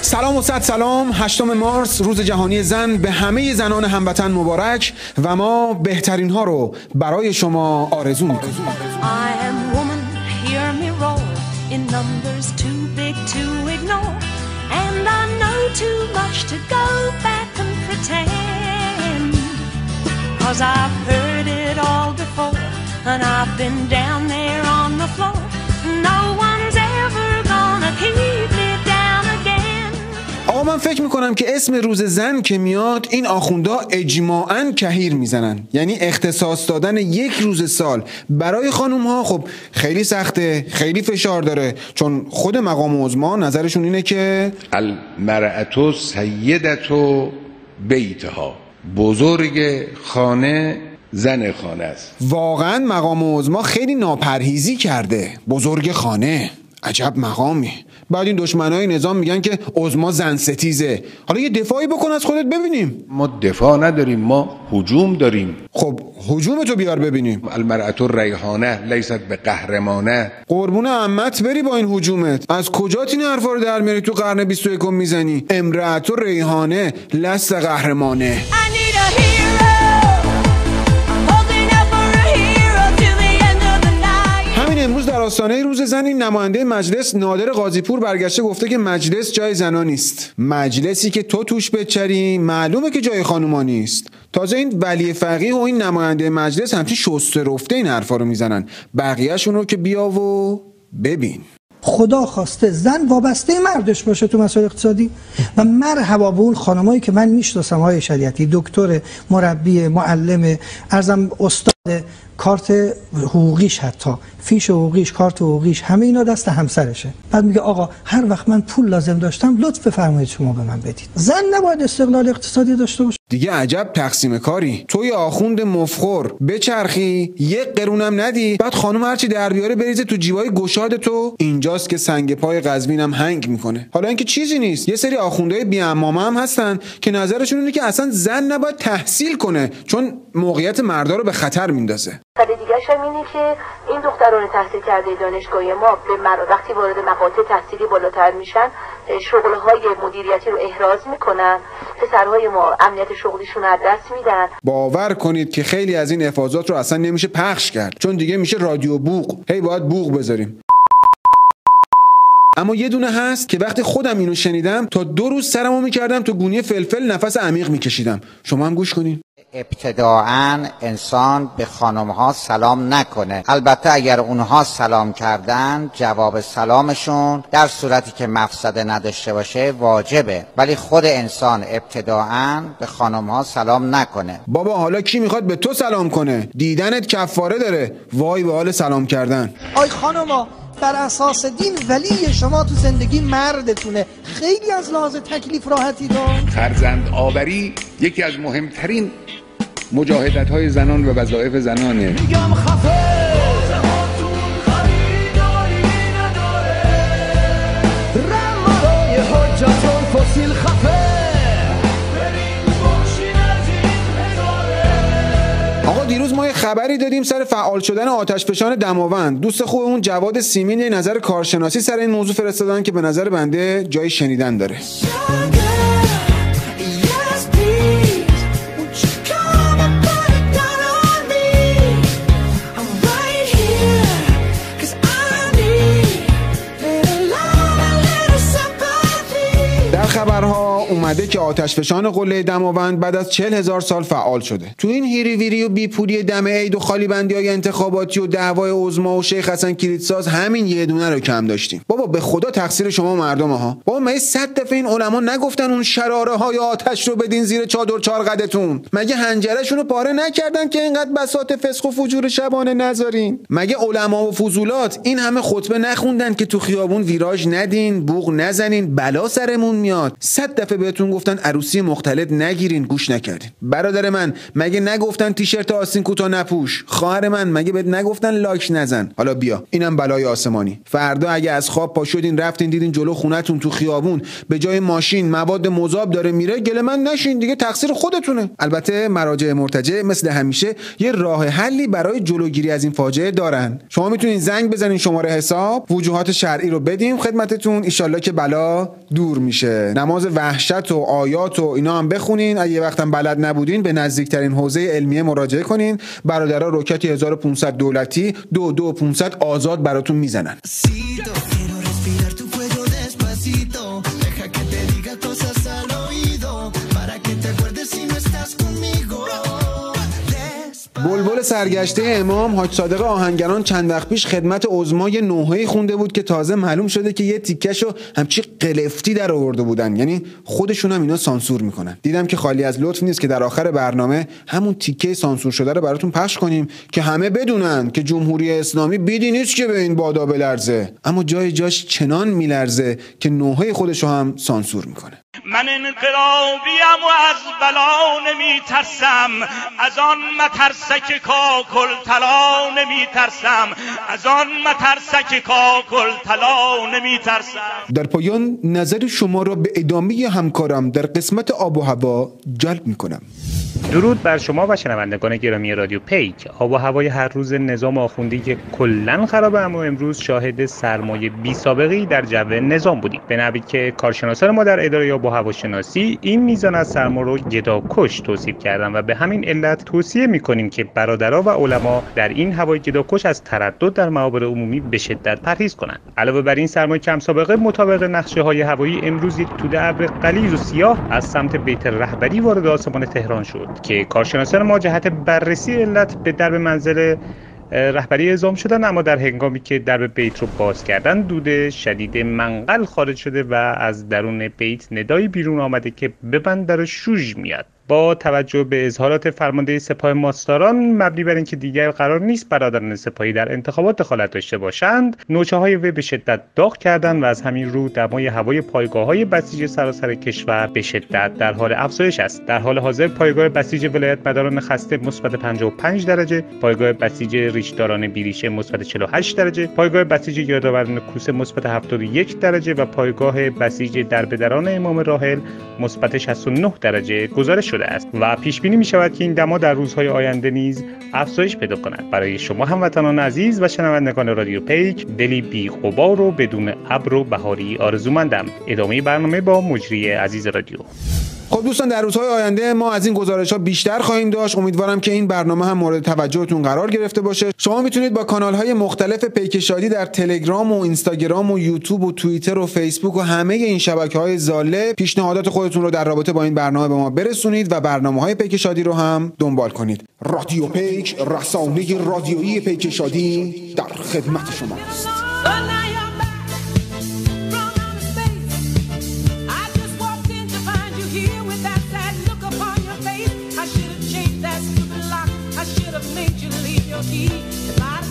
سلام و صد سلام. 8 مارس روز جهانی زن به همه زنان هموطن مبارک و ما بهترین ها رو برای شما آرزو می‌کنیم. آقا من فکر میکنم که اسم روز زن که میاد این آخوندا اجماعاً کهیر میزنن. یعنی اختصاص دادن یک روز سال برای خانوم ها خب خیلی سخته، خیلی فشار داره، چون خود مقام عظما نظرشون اینه که المرأة سیدة بیتها، بزرگ خانه زن خانه است. واقعا مقام عظما خیلی ناپرهیزی کرده. بزرگ خانه، عجب مقامی. بعد این دشمنای نظام میگن که عظما زن ستیزه. حالا یه دفاعی بکن از خودت ببینیم. ما دفاع نداریم، ما هجوم داریم. خب هجومتو بیار ببینیم. المرأة ریحانه لیست به قهرمانه. قربون عمت بری با این هجومت. از کجات این حرفا رو در میاری تو قرن 21 میزنی؟ امرأة ریحانه لست قهرمانه. امروز در آستانه روز زن این نماینده مجلس نادر قاضی‌پور برگشته گفته که مجلس جای زنا نیست. مجلسی که تو توش بچری معلومه که جای خانوما نیست. تازه این ولی فقیه و این نماینده مجلس همچین شسته رفته این حرفا رو میزنن. بقیه‌شون رو که بیا و ببین. خدا خواسته زن وابسته مردش باشه تو مسائل اقتصادی و مرحبا به اون خانمایی که من میشناسم های شریعتی، دکتر، مربی، معلم، ارزم استاد، کارت حقوقیش، حتی فیش حقوقیش، کارت حقوقیش، همه اینا دست همسرشه. بعد میگه آقا هر وقت من پول لازم داشتم لطف بفرمایید شما به من بدید. زن نباید استقلال اقتصادی داشته باشه. دیگه عجب تقسیم کاری. توی آخوند مفخور بچرخی، یک قرونم ندی، بعد خانم هرچی در بیاره بریزه تو جیبای گشاد تو. اینجاست که سنگ پای قزوینم هنگ میکنه. حالا اینکه چیزی نیست، یه سری آخوندهای بی عمامه هم هستن که نظرشون اینه که اصلا زن نباید تحصیل کنه چون موقعیت مردا رو به خطر میندازه. دیگه هم اینه که این دختران تحصیل کرده دانشگاهی ما وقتی وارد مقاطع تحصیلی بالاتر میشن شغلهای مدیریتی رو احراز میکنن، پسرهای ما امنیت شغلیشون از دست میدن. باور کنید که خیلی از این افاضات رو اصلا نمیشه پخش کرد چون دیگه میشه رادیو بوق. هی باید بوق بذاریم. اما یه دونه هست که وقتی خودم اینو شنیدم تا 2 روز سرمو میکردم تو گونی فلفل نفس عمیق میکشیدم. شما هم گوش کنین. ابتداعاً انسان به خانمها سلام نکنه. البته اگر اونها سلام کردن جواب سلامشون در صورتی که مفسده نداشته باشه واجبه، ولی خود انسان ابتداعاً به خانمها سلام نکنه. بابا حالا کی میخواد به تو سلام کنه؟ دیدنت کفاره داره. وای به حال سلام کردن. آی خانما بر اساس دین ولی شما تو زندگی مردتونه، خیلی از لحاظ تکلیف راحتی دار. فرزند آوری یکی از مهمترین مجاهدت‌های زنان و وظایف زنانه. میگم خفه رمضای حجتون فسیل خفه. آقا دیروز ما یه خبری دادیم سر فعال شدن آتشفشان دماوند. دوست خوبمون جواد سیمین یه نظر کارشناسی سر این موضوع فرستادن که به نظر بنده جای شنیدن داره. خبرها اومده که آتشفشان قله دماوند بعد از 40,000 سال فعال شده. تو این هیری ویری و بیپولی دم عید و خالی بندی‌های انتخاباتی و دعوای عظما و شیخ حسن کلیدساز همین یه دونه رو کم داشتیم. بابا به خدا تقصیر شما مردم ها. بابا مگه 100 دفعه این علما نگفتن اون شراره های آتش رو بدین زیر چادر چارقدتون؟ مگه حنجره‌شون رو پاره نکردن که اینقدر بساط فسق و فجور شبانه نذارین؟ مگه علما و فضولات این همه خطبه نخوندن که تو خیابون ویراژ ندین، بوق نزنین، بلا سرمون میاد؟ 100 دفعه بهتون گفتن عروسی مختلط نگیرین، گوش نکردین. برادر من مگه نگفتن تیشرت آستین کوتاه نپوش؟ خواهر من مگه بهت نگفتن لایک نزن؟ حالا بیا، اینم بلای آسمانی. فردا اگه از خواب پا شدین رفتین دیدین جلو خونتون تو خیابون به جای ماشین مواد مذاب داره میره، گله من نشین دیگه، تقصیر خودتونه. البته مراجع مرتجع مثل همیشه یه راه حلی برای جلوگیری از این فاجعه دارن. شما میتونین زنگ بزنین شماره حساب، وجوهات شرعی رو بدیم خدمتتون، ان که بلا دور میشه. نماز وحشت و آیات و اینا هم بخونین. اگه وقتم بلد نبودین به نزدیکترین حوزه علمیه مراجعه کنین. برادرها رکعتی 1500 دولتی 2500 آزاد براتون میزنن. بلبل سرگشته امام حاج صادق آهنگران چند وقت پیش خدمت عظما یه نوحه‌ای خونده بود که تازه معلوم شده که یه تیکشو همچی قلفتی در آورده بودن، یعنی خودشون هم اینا سانسور میکنن. دیدم که خالی از لطف نیست که در آخر برنامه همون تیکه سانسور شده رو براتون پخش کنیم که همه بدونن که جمهوری اسلامی بیدی نیست که به این بادا بلرزه، اما جاش چنان میلرزه که نوحه خودشو هم سانسور میکنه. من انقلابیم و از بلا نمی ترسم، از آن مترسک کاکل طلا نمی ترسم، از آن مترسک کاکل طلا نمی ترسم. در پایان نظر شما را به ادامه همکارم در قسمت آب و هوا جلب میکنم. درود بر شما و شنوندگان گرامی رادیو پیک. آب و هوای هر روز نظام آخوندی که کلاً خرابه، اما امروز شاهد سرمایه بی سابقه‌ای در جو نظام بودیم. به نحوی که کارشناسان ما در اداره آب و هواشناسی این میزان از سرما رو گداکش توصیف کردن و به همین علت توصیه می‌کنیم که برادرها و علما در این هوای گداکش از تردد در معابر عمومی به شدت پرهیز کنند. علاوه بر این سرمایه کم سابقه مطابق نقشه‌های هوایی امروز یک توده ابر غلیظ و سیاه از سمت بیت رهبری وارد آسمان تهران شد که کارشناسان ما جهت بررسی علت به درب منزل رهبری اعزام شدن، اما در هنگامی که درب بیت رو باز کردن دود شدید منقل خارج شده و از درون بیت ندایی بیرون آمده که ببند در شوژ میاد. با توجه به اظهارات فرمانده سپاه ماستاران مبنی بر اینکه دیگر قرار نیست برادران سپاهی در انتخابات دخالت داشته باشند، نوچه‌های وی به شدت داغ کردند و از همین رو دمای هوای پایگاه‌های بسیج سراسر کشور به شدت در حال افزایش است. در حال حاضر پایگاه بسیج ولایت مداران خسته مثبت 55 درجه، پایگاه بسیج ریشداران بیریشه مثبت 48 درجه، پایگاه بسیج یادآوران کوسه مثبت 71 درجه و پایگاه بسیج دربدران امام راحل مثبت 69 درجه گزارش شده است و پیش بینی می شود که این دما در روزهای آینده نیز افزایش پیدا کند. برای شما هموطنان عزیز و شنوندگان رادیو پیک دلی بی غبار و بدون ابر و بهاری آرزومندم. ادامه برنامه با مجری عزیز رادیو. خب دوستان، در روزهای آینده ما از این گزارش‌ها بیشتر خواهیم داشت. امیدوارم که این برنامه هم مورد توجهتون قرار گرفته باشه. شما میتونید با کانال‌های مختلف پیک شادی در تلگرام و اینستاگرام و یوتیوب و توییتر و فیسبوک و همه این شبکه‌های ضاله پیشنهادات خودتون رو در رابطه با این برنامه به ما برسونید و برنامه‌های پیک شادی رو هم دنبال کنید. رادیو پیک، رسانه رادیویی پیک شادی در خدمت شماست. I should have made you leave your key. If I'd